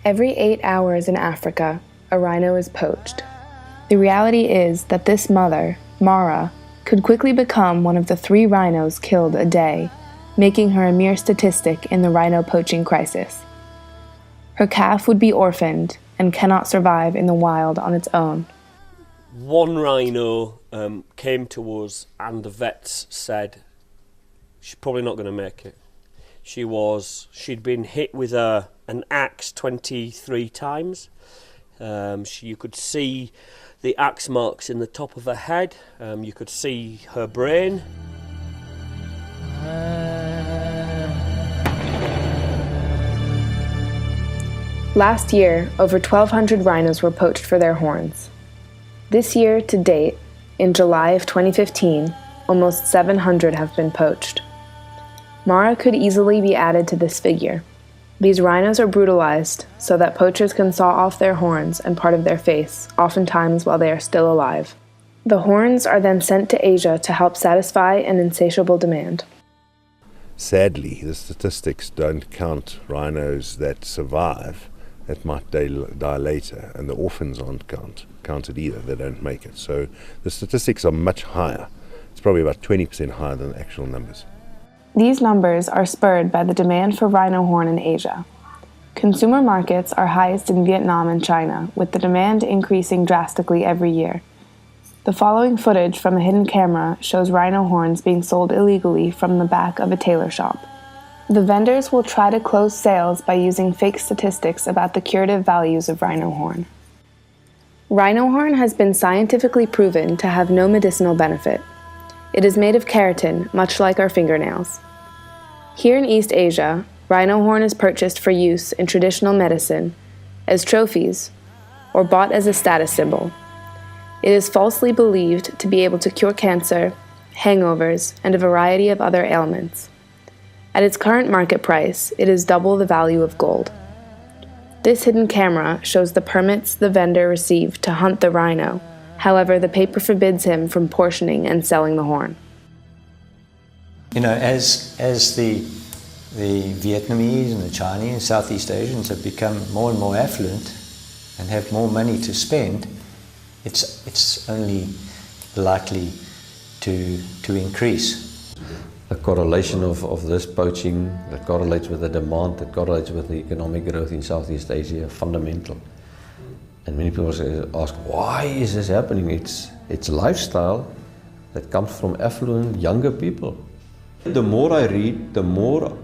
Every 8 hours in Africa, a rhino is poached. The reality is that this mother, Mara, could quickly become one of the 3 rhinos killed a day, making her a mere statistic in the rhino poaching crisis. Her calf would be orphaned and cannot survive in the wild on its own. One rhino came to us and the vets said she's probably not going to make it. She'd been hit with an axe 23 times. You could see the axe marks in the top of her head. You could see her brain. Last year, over 1,200 rhinos were poached for their horns. This year, to date, in July of 2015, almost 700 have been poached. Mara could easily be added to this figure. These rhinos are brutalized so that poachers can saw off their horns and part of their face, oftentimes while they are still alive. The horns are then sent to Asia to help satisfy an insatiable demand. Sadly, the statistics don't count rhinos that survive, that might die later, and the orphans aren't counted either, they don't make it. So the statistics are much higher. It's probably about 20% higher than the actual numbers. These numbers are spurred by the demand for rhino horn in Asia. Consumer markets are highest in Vietnam and China, with the demand increasing drastically every year. The following footage from a hidden camera shows rhino horns being sold illegally from the back of a tailor shop. The vendors will try to close sales by using fake statistics about the curative values of rhino horn. Rhino horn has been scientifically proven to have no medicinal benefit. It is made of keratin, much like our fingernails. Here in East Asia, rhino horn is purchased for use in traditional medicine, as trophies, or bought as a status symbol. It is falsely believed to be able to cure cancer, hangovers, and a variety of other ailments. At its current market price, it is double the value of gold. This hidden camera shows the permits the vendor received to hunt the rhino. However, the paper forbids him from portioning and selling the horn. You know, as the Vietnamese and the Chinese and Southeast Asians have become more and more affluent and have more money to spend, it's only likely to increase. The correlation of this poaching that correlates with the demand, that correlates with the economic growth in Southeast Asia, fundamental. And many people ask, why is this happening? It's lifestyle that comes from affluent, younger people. The more I read, the more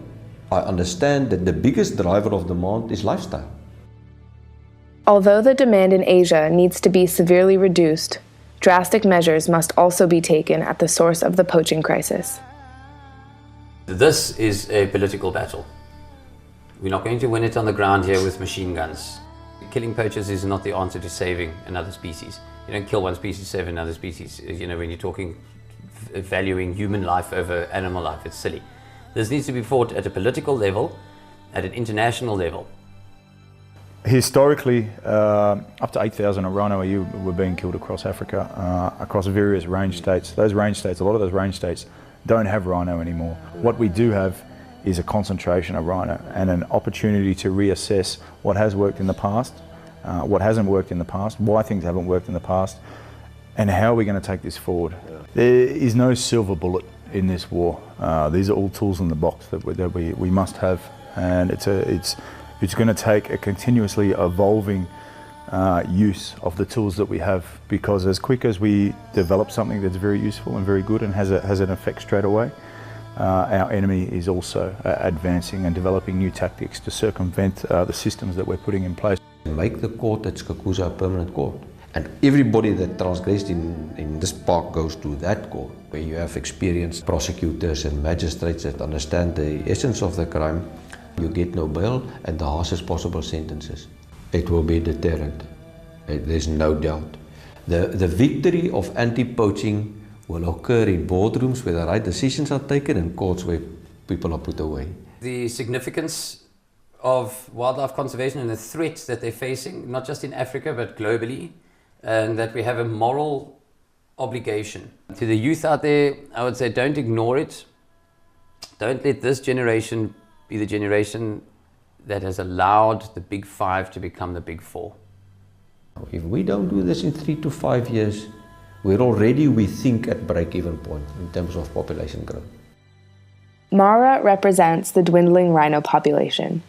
I understand that the biggest driver of demand is lifestyle. Although the demand in Asia needs to be severely reduced, drastic measures must also be taken at the source of the poaching crisis. This is a political battle. We're not going to win it on the ground here with machine guns. Killing poachers is not the answer to saving another species. You don't kill one species, save another species. You know, when you're talking valuing human life over animal life, it's silly. This needs to be fought at a political level, at an international level. Historically, up to 8,000 rhino a year were being killed across Africa, across various range states. Those range states, a lot of those range states don't have rhino anymore. What we do have is a concentration of rhino and an opportunity to reassess what has worked in the past, what hasn't worked in the past, why things haven't worked in the past, and how we're going to take this forward. There is no silver bullet in this war. These are all tools in the box that we must have, and it's going to take a continuously evolving use of the tools that we have, because as quick as we develop something that's very useful and very good and has an effect straight away, our enemy is also advancing and developing new tactics to circumvent the systems that we're putting in place. Make the court at Skakusa a permanent court. And everybody that transgressed in this park goes to that court, where you have experienced prosecutors and magistrates that understand the essence of the crime. You get no bail and the harshest possible sentences. It will be a deterrent. There's no doubt. The victory of anti-poaching will occur in boardrooms where the right decisions are taken and courts where people are put away. The significance of wildlife conservation and the threats that they're facing, not just in Africa but globally, and that we have a moral obligation. To the youth out there, I would say don't ignore it. Don't let this generation be the generation that has allowed the big five to become the big four. If we don't do this in 3 to 5 years, we think at break-even point in terms of population growth. Mara represents the dwindling rhino population.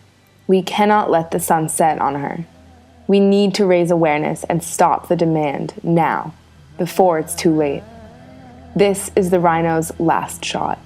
We cannot let the sun set on her. We need to raise awareness and stop the demand now, before it's too late. This is the rhino's last shot.